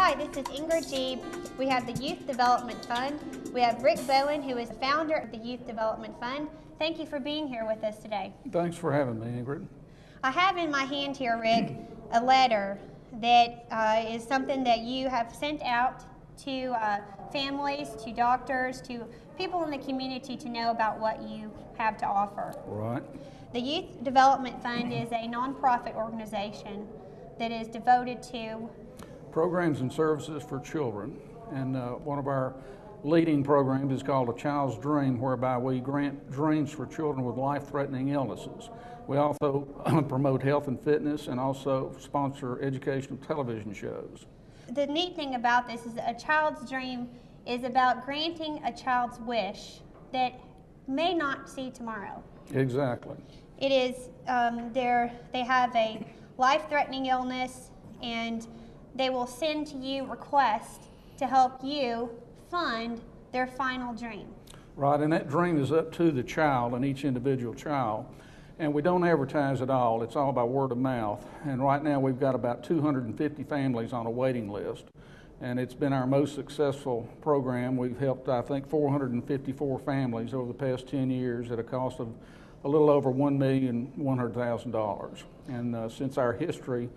Hi, this is Ingrid Jeeb. We have the Youth Development Fund. We have Rick Bowen, who is founder of the Youth Development Fund. Thank you for being here with us today. Thanks for having me, Ingrid. I have in my hand here, Rick, a letter that is something that you have sent out to families, to doctors, to people in the community to know about what you have to offer. Right. The Youth Development Fund is a nonprofit organization that is devoted to Programs and services for children. And one of our leading programs is called A Child's Dream, whereby we grant dreams for children with life-threatening illnesses. We also promote health and fitness and also sponsor educational television shows. The neat thing about this is that A Child's Dream is about granting a child's wish that may not see tomorrow. Exactly. It is, they have a life-threatening illness, and they will send to you requests to help you fund their final dream. Right, and that dream is up to the child and each individual child. And we don't advertise at all. It's all by word of mouth. And right now we've got about 250 families on a waiting list. And it's been our most successful program. We've helped, I think, 454 families over the past 10 years at a cost of a little over $1,100,000. And since our history,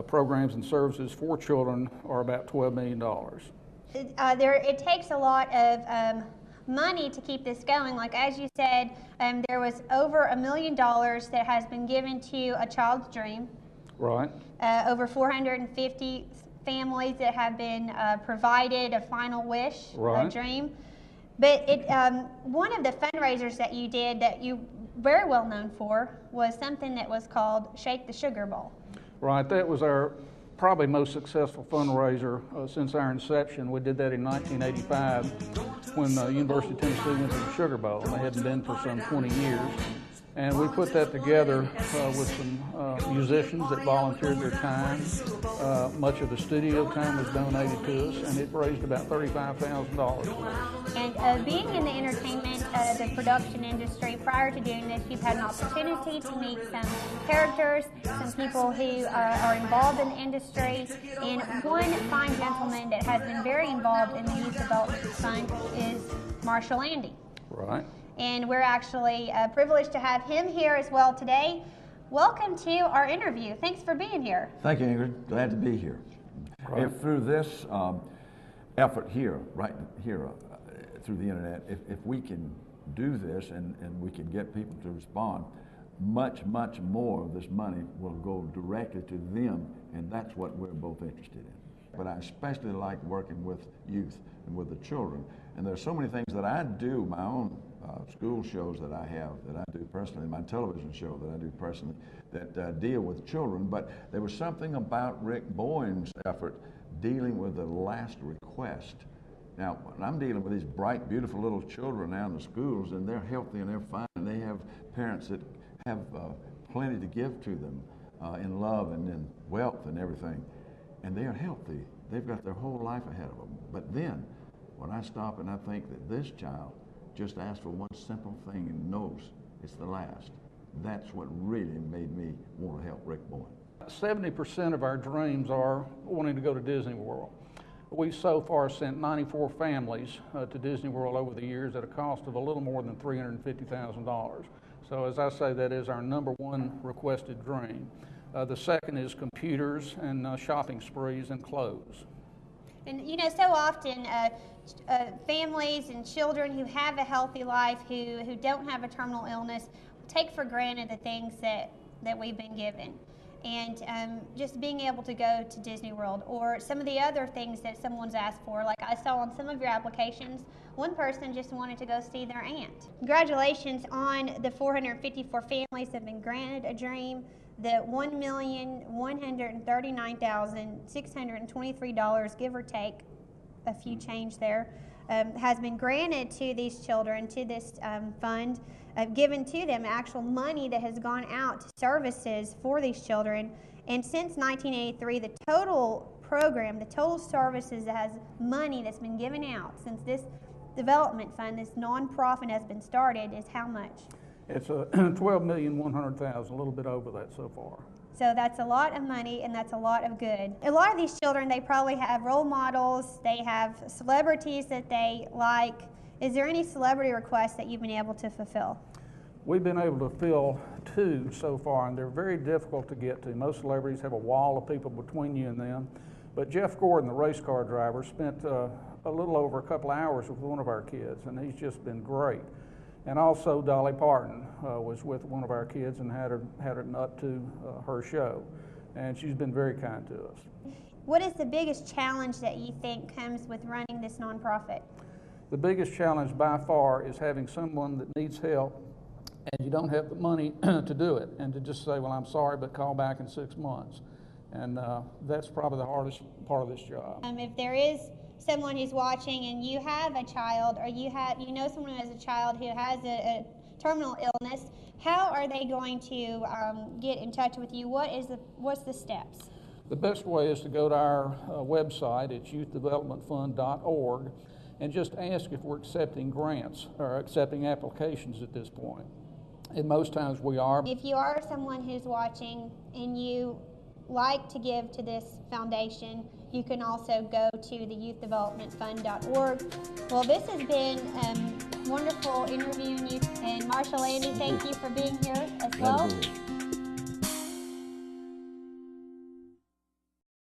programs and services for children are about $12 million. It takes a lot of money to keep this going. Like as you said, there was over $1 million that has been given to A Child's Dream. Right. Over 450 families that have been provided a final wish, right. A dream. But one of the fundraisers that you did that you very well known for was something that was called Shake the Sugar Bowl. Right, that was our probably most successful fundraiser since our inception. We did that in 1985 when the University of Tennessee went to the Sugar Bowl. They hadn't been for some 20 years. And we put that together with some musicians that volunteered their time. Much of the studio time was donated to us, and it raised about $35,000. And being in the entertainment, the production industry, prior to doing this, you've had an opportunity to meet some characters, some people who are involved in the industry. And one fine gentleman that has been very involved in the Youth Development Fund is Marshall Andy. Right. And we're actually privileged to have him here as well today. Welcome to our interview. Thanks for being here. Thank you, Ingrid. Glad to be here. Right. If through this effort here, right here, through the internet, if we can do this and we can get people to respond, much more of this money will go directly to them, and that's what we're both interested in. But I especially like working with youth and with the children. And there's so many things that I do, my own school shows that I have, that I do personally, my television show that I do personally, that deal with children. But there was something about Rick Bowen's effort dealing with the last request. Now, I'm dealing with these bright, beautiful little children now in the schools, and they're healthy and they're fine, and they have parents that have plenty to give to them in love and in wealth and everything. And they are healthy. They've got their whole life ahead of them. But then, when I stop and I think that this child just asked for one simple thing and knows it's the last, that's what really made me want to help Rick Bowen. 70% of our dreams are wanting to go to Disney World. We've so far sent 94 families to Disney World over the years at a cost of a little more than $350,000. So as I say, that is our #1 requested dream. The second is computers and shopping sprees and clothes. And you know, so often families and children who have a healthy life, who don't have a terminal illness, take for granted the things that we've been given. And just being able to go to Disney World or some of the other things that someone's asked for, like I saw on some of your applications, one person just wanted to go see their aunt. Congratulations on the 454 families that have been granted a dream. The $1,139,623, give or take a few change there, has been granted to these children, to this fund, given to them actual money that has gone out to services for these children. And since 1983, the total program, the total services that has money that's been given out since this development fund, this nonprofit has been started, is how much? It's a 12,100,000, a little bit over that so far. So that's a lot of money, and that's a lot of good. A lot of these children, they probably have role models, they have celebrities that they like. Is there any celebrity requests that you've been able to fulfill? We've been able to fill 2 so far, and they're very difficult to get to. Most celebrities have a wall of people between you and them. But Jeff Gordon, the race car driver, spent a little over a couple of hours with one of our kids, and he's just been great. And also Dolly Parton was with one of our kids and had her up to her show, and she's been very kind to us. What is the biggest challenge that you think comes with running this nonprofit? The biggest challenge by far is having someone that needs help and you don't have the money to do it, and to just say, well, I'm sorry, but call back in 6 months. And that's probably the hardest part of this job. If there is someone who's watching and you have a child, or you know someone who has a child who has a terminal illness, how are they going to get in touch with you? What's the steps? The best way is to go to our website. It's youthdevelopmentfund.org, and just ask if we're accepting grants or accepting applications at this point. And most times we are. If you are someone who's watching and you like to give to this foundation, you can also go to the youthdevelopmentfund.org. Well, this has been wonderful interviewing you. And Marshall, Andy, thank you for being here as well.